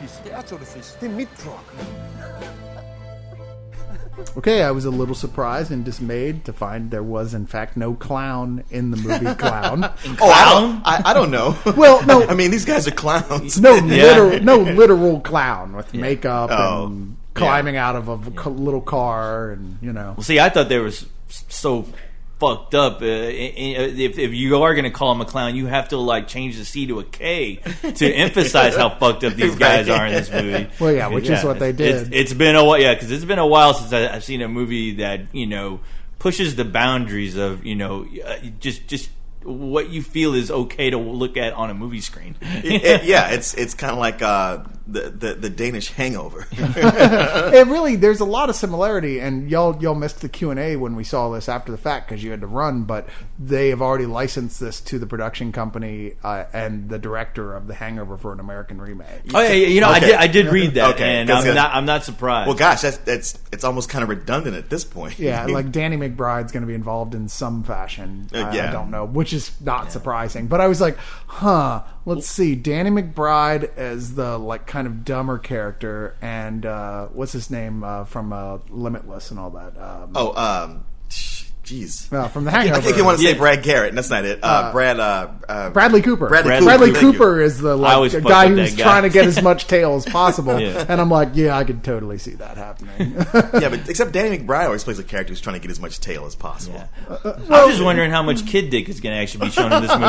fils. Et à toi, le fils. T'es mid-truck. Okay, I was a little surprised and dismayed to find there was, in fact, no clown in the movie Clown. Clown? I don't know. Well, no. I mean, these guys are clowns. No literal clown with makeup and climbing out of a little car and, you know. Well, see, I thought they were so fucked up. If you are going to call him a clown, you have to like change the C to a K to emphasize how fucked up these guys are in this movie. Well, yeah, which is what they did. It's been a while, because it's been a while since I've seen a movie that pushes the boundaries of just what you feel is okay to look at on a movie screen. It's kind of like the Danish Hangover. It really, there's a lot of similarity, and y'all missed the Q&A when we saw this after the fact because you had to run, but they have already licensed this to the production company and the director of The Hangover for an American remake. Oh yeah, Okay. I did read that, Okay. and I'm not surprised. Well, gosh, it's almost kind of redundant at this point. Yeah, like Danny McBride's going to be involved in some fashion. I don't know, which is not surprising. But I was like, let's see, Danny McBride as the like kind of dumber character, and what's his name from Limitless and all that. Jeez. From The Hangover. I think you want to say Brad Garrett, and that's not it. Bradley Cooper. Bradley Cooper is the guy who's trying to get as much tail as possible. Yeah. And I'm like, I could totally see that happening. Yeah, but except Danny McBride always plays a character who's trying to get as much tail as possible. Yeah. I'm just wondering how much kid dick is going to actually be shown in this movie.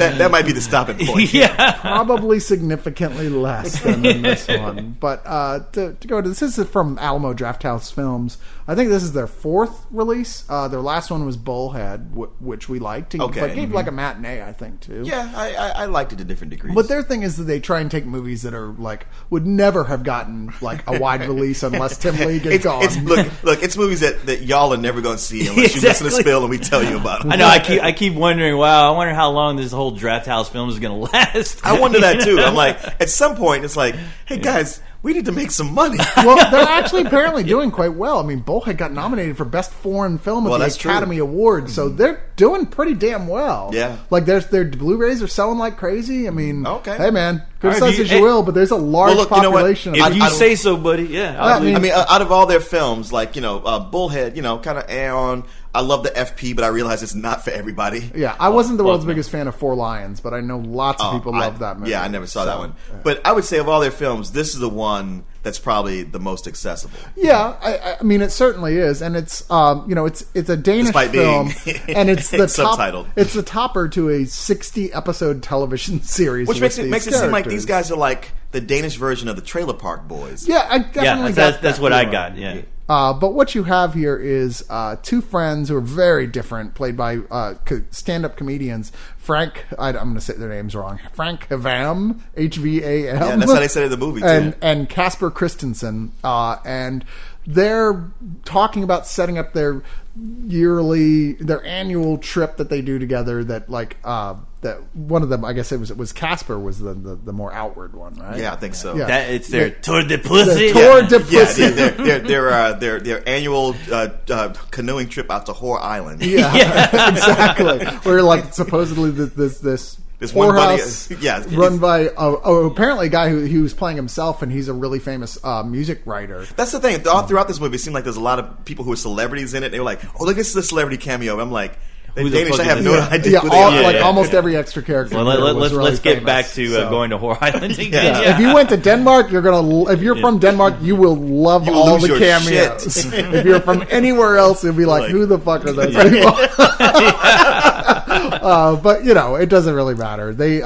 that might be the stopping point. Yeah. Probably significantly less than in this one. But to go to this is from Alamo Drafthouse Films. I think this is their fourth release. Their last one was Bullhead, which we liked. Okay. But gave like a matinee, I think, too. Yeah, I liked it to different degrees. But their thing is that they try and take movies that are like would never have gotten like a wide release unless Tim Lee gets gone. Look, it's movies that y'all are never going to see unless you listen to Spill and we tell you about them. I know. I keep wondering. Wow, I wonder how long this whole Draft House film is going to last. I wonder that too. I'm like, at some point, it's like, hey guys, we need to make some money. Well, they're actually apparently doing quite well. I mean, Bullhead got nominated for Best Foreign Film at the Academy Awards, so they're doing pretty damn well. Yeah. Like, their Blu-rays are selling like crazy. I mean, okay. Hey, man, criticize Right, as you will, but there's a large population. If you say so, buddy, yeah. I mean, out of all their films, like, Bullhead, kind of on. I love the FP, but I realize it's not for everybody. Yeah, I wasn't the world's biggest fan of Four Lions, but I know lots of people love that movie. Yeah, I never saw that one. But I would say of all their films, this is the one that's probably the most accessible. Yeah, I mean, it certainly is, and it's it's a Danish Despite film, and it's the subtitled. It's the topper to a 60-episode television series, which makes it seem like these characters. guys are like the Danish version of the Trailer Park Boys. Yeah, I definitely got that's that what I feeling. got. Yeah. But what you have here is two friends who are very different, played by stand-up comedians. Frank, I'm going to say their names wrong. Frank Hvam, Hvam. Yeah, that's how they said it in the movie, too. And Casper Christensen. And they're talking about setting up their annual trip that they do together. That one of them, I guess it was Casper was the more outward one, right? Yeah, I think so. Yeah. It's their Tour de Pussy. The Tour de Pussy. Their annual canoeing trip out to Whore Island. Yeah. Exactly. Where like supposedly this one buddy, whorehouse run by apparently a guy who was playing himself, and he's a really famous music writer. That's the thing. All throughout this movie, it seemed like there's a lot of people who are celebrities in it. They were like, "Oh, look, this is a celebrity cameo." I'm like, "They're Danish. I have no idea." Who they are. Almost every extra character. Well, was really let's get famous, back to going to Whore Island again. Yeah. If you went to Denmark, if you're from Denmark, you will love all the cameos. If you're from anywhere else, you'll be like, who the fuck are those people? But it doesn't really matter. They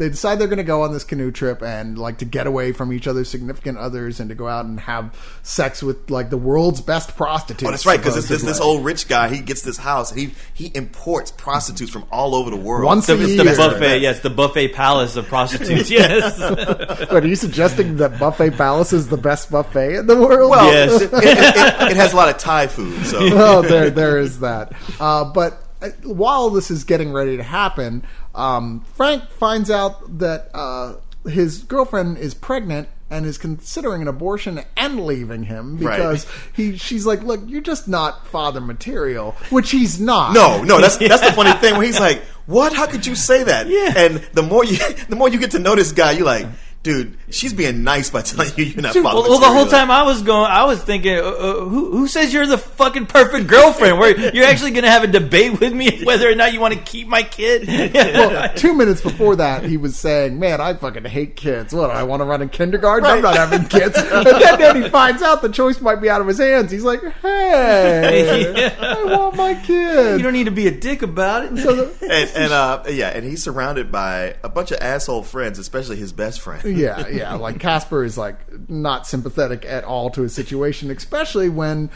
decide they're going to go on this canoe trip and like to get away from each other's significant others and to go out and have sex with like the world's best prostitutes. Oh, that's right, because this old rich guy, he gets this house and he imports prostitutes from all over the world. Once a year. It's the buffet. Yes, the buffet palace of prostitutes. Yes. But are you suggesting that Buffet Palace is the best buffet in the world? Well, Yes. it has a lot of Thai food. So there is that. But while this is getting ready to happen, Frank finds out that his girlfriend is pregnant and is considering an abortion and leaving him because she's like, look, you're just not father material, which he's not. No, that's the funny thing where he's like, what? How could you say that? Yeah. And the more you get to know this guy, you're like, dude, she's being nice by telling you you're not following. Well, the whole time I was thinking, who says you're the fucking perfect girlfriend? Where you're actually going to have a debate with me whether or not you want to keep my kid? Well, 2 minutes before that, he was saying, "Man, I fucking hate kids. What, I want to run a kindergarten? Right. I'm not having kids." And then he finds out the choice might be out of his hands. He's like, "Hey, I want my kid." You don't need to be a dick about it. So and he's surrounded by a bunch of asshole friends, especially his best friend. yeah. Like Casper is like not sympathetic at all to his situation, especially when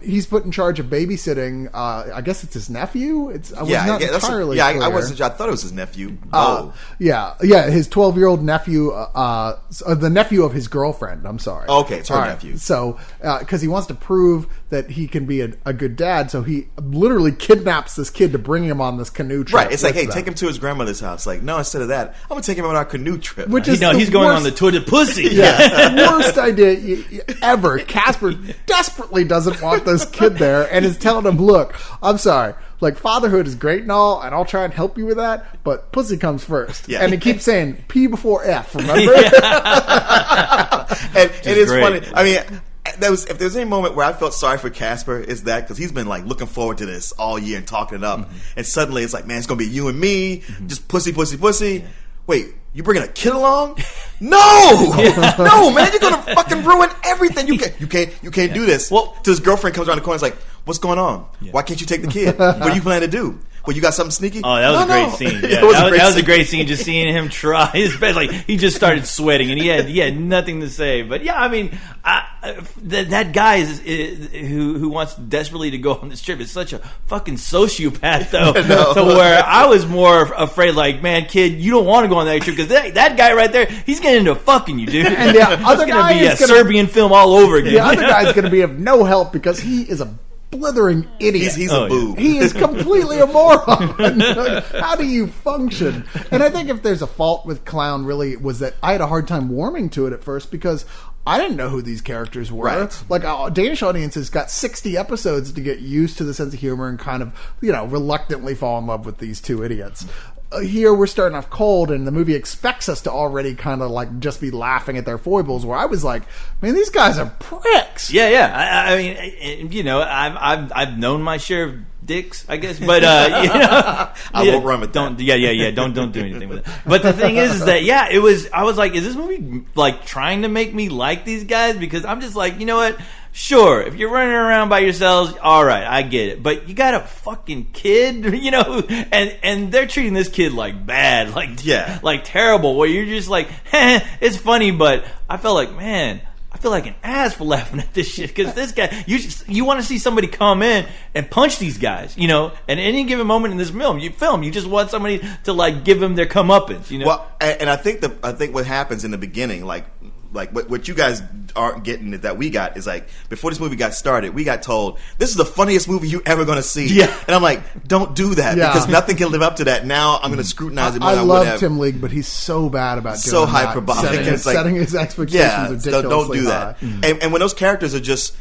he's put in charge of babysitting. I guess it's his nephew. I was not entirely clear. I wasn't. I thought it was his nephew. His 12-year-old nephew, the nephew of his girlfriend. I'm sorry. Okay, it's her nephew. So, because he wants to prove that he can be a good dad, so he literally kidnaps this kid to bring him on this canoe trip. Right. It's like, hey, take him to his grandmother's house. Like, no, instead of that, I'm gonna take him on our canoe trip. Which is he's going on the tour de pussy. Yeah, the worst idea ever. Casper desperately doesn't want this kid there and is telling him, "Look, I'm sorry. Like, fatherhood is great and all, and I'll try and help you with that, but pussy comes first." Yeah. And he keeps saying P before F, remember? And it is great. funny. I mean, if there's any moment where I felt sorry for Casper, is that because he's been like looking forward to this all year and talking it up, and suddenly it's like, man, it's gonna be you and me, just pussy. Wait, you bringing a kid along? No, no, man, you're gonna fucking ruin everything. You can't do this. Well, till his girlfriend comes around the corner, and is like, what's going on? Yeah. Why can't you take the kid? What do you plan to do? Well, you got something sneaky? Oh, that was a great scene. Yeah, that was a great scene. Just seeing him try his best. Like, he just started sweating, and he had nothing to say. But yeah, I mean, that guy who wants desperately to go on this trip is such a fucking sociopath, though. To where I was more afraid, like, man, kid, you don't want to go on that trip because that guy right there, he's getting into fucking you, dude. And the other guy is going to be a Serbian film all over again. The other guy's going to be of no help because he is a blithering idiot. He's a boob. He is completely a moron. How do you function? And I think if there's a fault with Clown, really, was that I had a hard time warming to it at first because I didn't know who these characters were. Right. Like, Danish audiences got 60 episodes to get used to the sense of humor and kind of, reluctantly fall in love with these two idiots. Here we're starting off cold, and the movie expects us to already kind of like just be laughing at their foibles. Where I was like, man, these guys are pricks. Yeah. I mean, I've known my share of dicks, I guess, but I won't run with don't. Yeah. Don't do anything with it. But the thing is that I was like, is this movie like trying to make me like these guys? Because I'm just like, you know what? Sure, if you're running around by yourselves, all right, I get it. But you got a fucking kid, and they're treating this kid like bad, like terrible. Where you're just like, it's funny, but I felt like, man, I feel like an ass for laughing at this shit because this guy, you want to see somebody come in and punch these guys, and at any given moment in this film, you just want somebody to like give them their comeuppance, Well, and I think what happens in the beginning, like what you guys aren't getting that we got is like before this movie got started, we got told this is the funniest movie you ever going to see. Yeah, and I'm like, don't do that because nothing can live up to that. Now I'm going to scrutinize it. I love Tim League, but he's so bad about doing so hyperbolic, setting his expectations ridiculously don't do that. high. And when those characters are just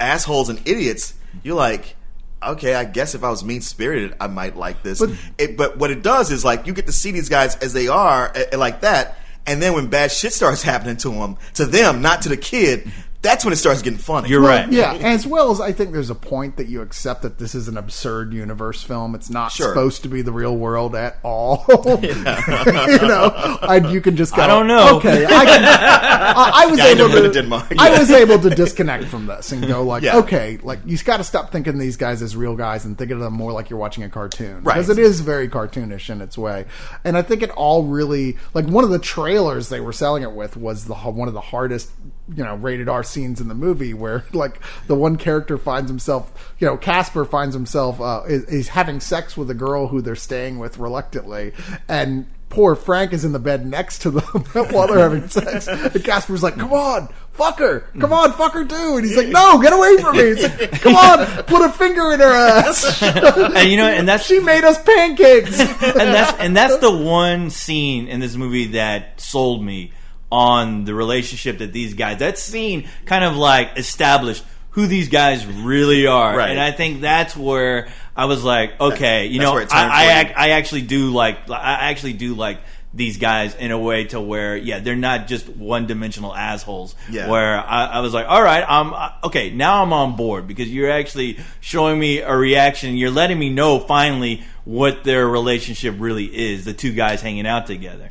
assholes and idiots, you're like, okay, I guess if I was mean-spirited, I might like this. But what it does is like you get to see these guys as they are, like that. And then when bad shit starts happening to them, not to the kid, that's when it starts getting funny. You're right. Yeah, as well as I think there's a point that you accept that this is an absurd universe film. It's not supposed to be the real world at all. You can just go, I don't know. Okay, I was able to Denmark. I was able to disconnect from this and go like, okay, like you got to stop thinking of these guys as real guys and think of them more like you're watching a cartoon. Right. Because it is very cartoonish in its way. And I think it all really, like one of the trailers they were selling it with was one of the hardest rated R scenes in the movie where like the one character finds himself, Casper finds himself is having sex with a girl who they're staying with reluctantly, and poor Frank is in the bed next to them while they're having sex. And Casper's like, come on, fuck her. Come on, fuck her too. And he's like, no, get away from me. It's like, come on, put a finger in her ass. And that's she made us pancakes. and that's the one scene in this movie that sold me on the relationship that these guys, that scene kind of like established who these guys really are. Right. And I think that's where I was like, okay, that's where it turned I actually do like these guys in a way to where, they're not just one-dimensional assholes. Yeah. Where I was like, all right, okay, now I'm on board because you're actually showing me a reaction. You're letting me know finally what their relationship really is, the two guys hanging out together.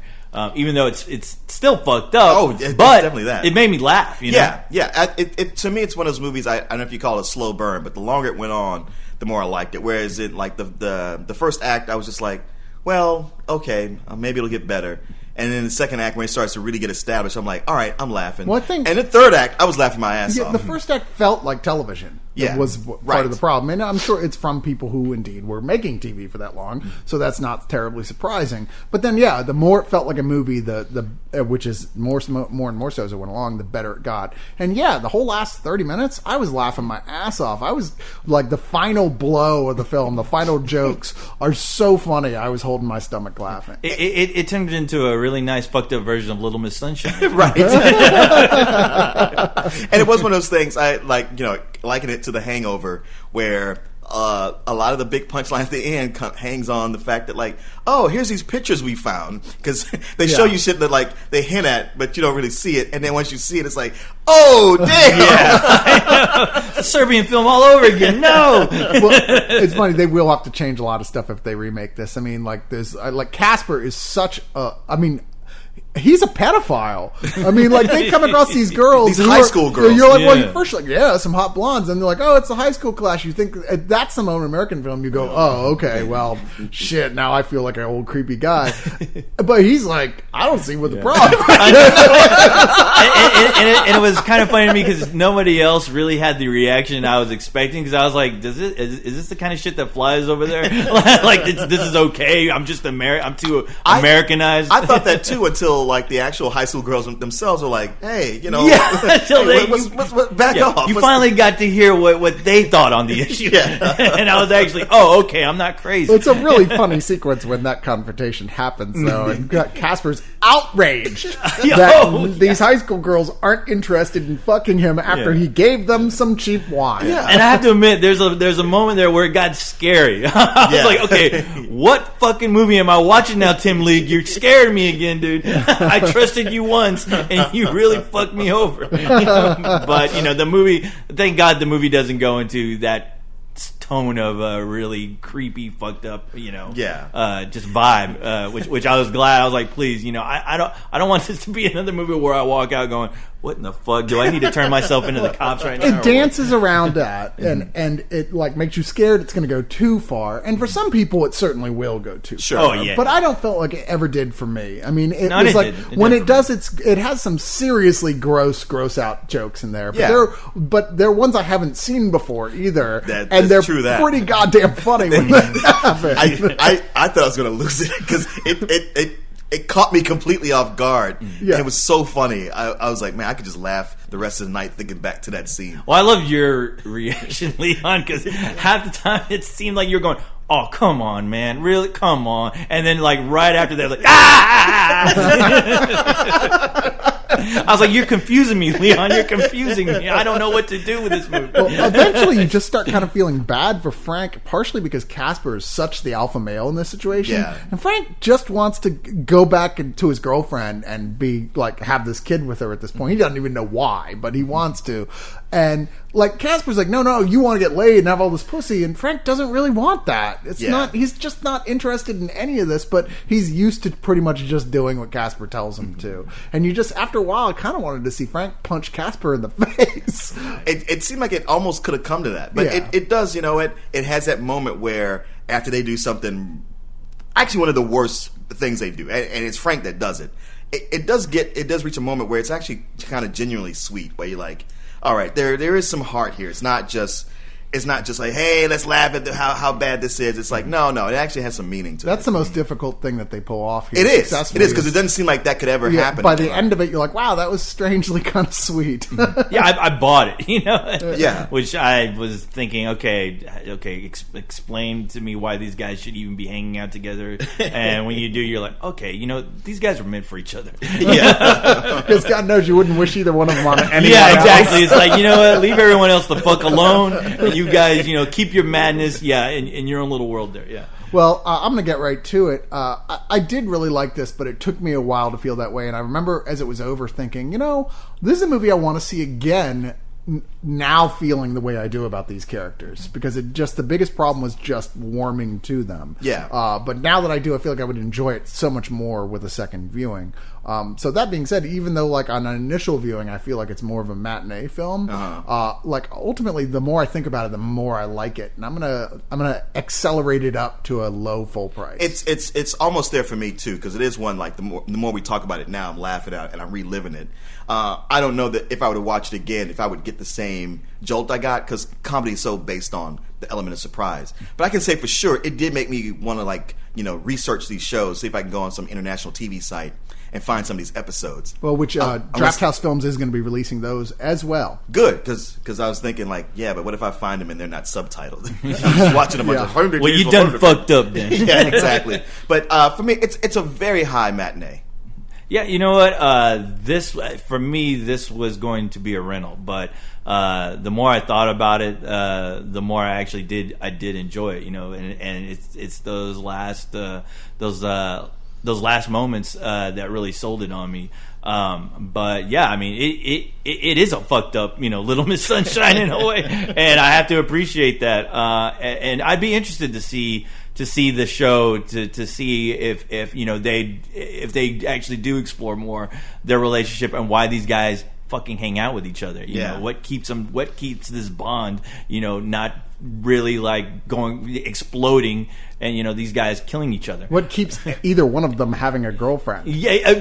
Even though it's still fucked up. Oh, it's but definitely that. It made me laugh, you know? Yeah. To me, it's one of those movies, I don't know if you call it a slow burn, but the longer it went on, the more I liked it. Whereas in like the first act, I was just like, well, okay, maybe it'll get better. And then the second act, when it starts to really get established, I'm like, all right, I'm laughing. Well, I think- and the third act, I was laughing my ass off. The first act felt like television. Yeah, was part right. of the problem. And I'm sure it's from people who indeed were making TV for that long, so that's not terribly surprising. But then, the more it felt like a movie, which is more and more so as it went along, the better it got. And the whole last 30 minutes, I was laughing my ass off. I was like, the final blow of the film, the final jokes are so funny. I was holding my stomach laughing. It turned into a really nice fucked up version of Little Miss Sunshine. Right. And it was one of those things, I liken it to The Hangover, where a lot of the big punchline at the end hangs on the fact that, like, oh, here's these pictures we found, because they show you shit that, like, they hint at, but you don't really see it, and then once you see it, it's like, oh, damn! Serbian film all over again. No. Well, it's funny, they will have to change a lot of stuff if they remake this. I mean, like, there's like Casper is such a, he's a pedophile. I mean, like, they come across these girls. These high school girls. You're like, well, you're first like, some hot blondes. And they're like, oh, it's a high school class. You think that's some old American film. You go, oh, okay, well, shit, now I feel like an old creepy guy. But he's like, I don't see what the problem is. and it was kind of funny to me because nobody else really had the reaction I was expecting, because I was like, is this the kind of shit that flies over there? Like, this is okay. I'm just I'm too Americanized. I thought that too until, like, the actual high school girls themselves were like, hey, until back off. You finally got to hear what they thought on the issue. And I was actually, okay, I'm not crazy. It's a really funny sequence when that confrontation happens, though, and Casper's outraged that these high school girls aren't interested in fucking him after he gave them some cheap wine. Yeah. And I have to admit, there's a moment there where it got scary. I was like, okay, what fucking movie am I watching now, Tim League? You're scaring me again, dude. I trusted you once, and you really fucked me over. But, the movie, thank God the movie doesn't go into that tone of really creepy, fucked up, just vibe, which I was glad. I was like, please, I don't want this to be another movie where I walk out going, what in the fuck? Do I need to turn myself into the cops right now? It dances around that, and it, like, makes you scared it's going to go too far. And for some people, it certainly will go too far. Oh, yeah. But I don't feel like it ever did for me. I mean, it did. When it does, it has some seriously gross out jokes in there. But they're ones I haven't seen before either. And they're pretty goddamn funny when that happens. I thought I was going to lose it because it caught me completely off guard. Yeah. It was so funny. I was like, man, I could just laugh the rest of the night thinking back to that scene. Well, I loved your reaction, Leon, because half the time it seemed like you were going, oh, come on, man. Really? Come on. And then, like, right after that, like, ah! I was like, you're confusing me, Leon. You're confusing me. I don't know what to do with this movie. Well, eventually, you just start kind of feeling bad for Frank, partially because Casper is such the alpha male in this situation. Yeah. And Frank just wants to go back to his girlfriend and be, like, have this kid with her at this point. He doesn't even know why, but he wants to. And, like, Casper's like, no, you want to get laid and have all this pussy, and Frank doesn't really want that. He's just not interested in any of this, but he's used to pretty much just doing what Casper tells him to. And you just, after a while, I kind of wanted to see Frank punch Casper in the face. It seemed like it almost could have come to that. But it does, it has that moment where after they do something, actually one of the worst things they do, and it's Frank that does it, it does reach a moment where it's actually kind of genuinely sweet, where you're like, all right, there is some heart here. It's not just like, hey, let's laugh at how bad this is. It's like, no, it actually has some meaning to it. That's the most difficult thing that they pull off here. It is, because it doesn't seem like that could ever happen. By the end of it, you're like, wow, that was strangely kind of sweet. I bought it, Yeah. Which I was thinking, okay, explain to me why these guys should even be hanging out together. And when you do, you're like, okay, these guys were meant for each other. Yeah. Because God knows you wouldn't wish either one of them on anyone exactly. else. It's like, you know what, leave everyone else the fuck alone. You you guys, keep your madness, in your own little world there, yeah. Well, I'm going to get right to it. I did really like this, but it took me a while to feel that way. And I remember as it was over thinking, this is a movie I want to see again now feeling the way I do about these characters. Because the biggest problem was just warming to them. Yeah. But now that I do, I feel like I would enjoy it so much more with a second viewing. So that being said, even though like on an initial viewing, I feel like it's more of a matinee film. Like ultimately, the more I think about it, the more I like it, and I'm gonna accelerate it up to a low full price. It's almost there for me too, because it is one like the more we talk about it now, I'm laughing at it and I'm reliving it. I don't know that if I were to watch it again, if I would get the same jolt I got, because comedy is so based on the element of surprise. But I can say for sure it did make me want to research these shows, see if I can go on some international TV site and find some of these episodes. Well, which Draft House Films is going to be releasing those as well. Good, because I was thinking but what if I find them and they're not subtitled? Just watching a bunch of well, you done fucked up then. Yeah, exactly. But for me, it's a very high matinee. Yeah, you know what? This was going to be a rental, but the more I thought about it, the more I actually did enjoy it. And it's those last moments that really sold it on me. But yeah, I mean, it is a fucked up, Little Miss Sunshine in a way, and I have to appreciate that. And I'd be interested to see the show to see if they actually do explore more their relationship and why these guys fucking hang out with each other. You know, what keeps this bond, not really like exploding and these guys killing each other. What keeps either one of them having a girlfriend? Yeah,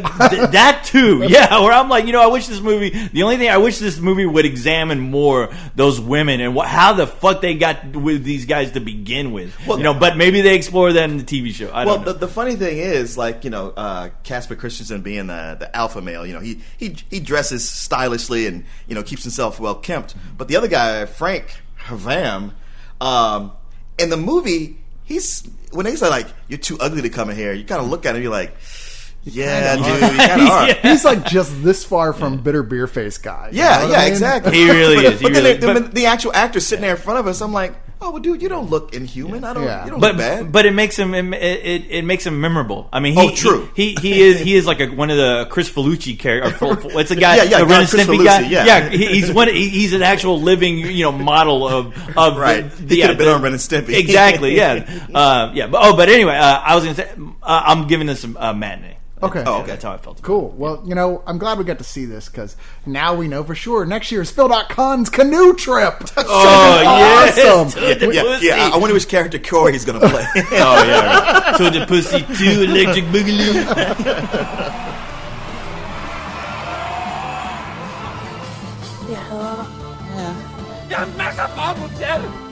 that too. Yeah, where I'm like, I wish this movie. The only thing I wish this movie would examine more those women and how the fuck they got with these guys to begin with. Well, but maybe they explore that in the TV show. I don't know. The funny thing is, Casper Christensen being the alpha male, he dresses stylishly and keeps himself well kempt. But the other guy, Frank Havam, in the movie, when they say like you're too ugly to come in here, you kind of look at him, you're like, yeah, dude, you kind of are. He's like just this far from bitter beer face guy. Yeah, exactly. He really is. But the actual actor sitting there in front of us, I'm like, oh, well, dude, you don't look inhuman. You don't look bad. But it makes him it makes him memorable. I mean, true. He is like one of the Chris Felucci characters. What's the guy? Yeah, the Ren and Chris Stimpy Felucci, guy. yeah. He's an actual living model of right. He could have been on Ren and Stimpy. Exactly. Yeah. But anyway, I was gonna say I'm giving this a matinee. Okay. That's how I felt. Cool. Well, I'm glad we got to see this because now we know for sure next year is Spill.con's canoe trip. Oh, awesome. Yeah. I wonder which character Corey's going to play. Oh, yeah. Right. To the Pussy 2 Electric Boogaloo. Ja, masser af hotel!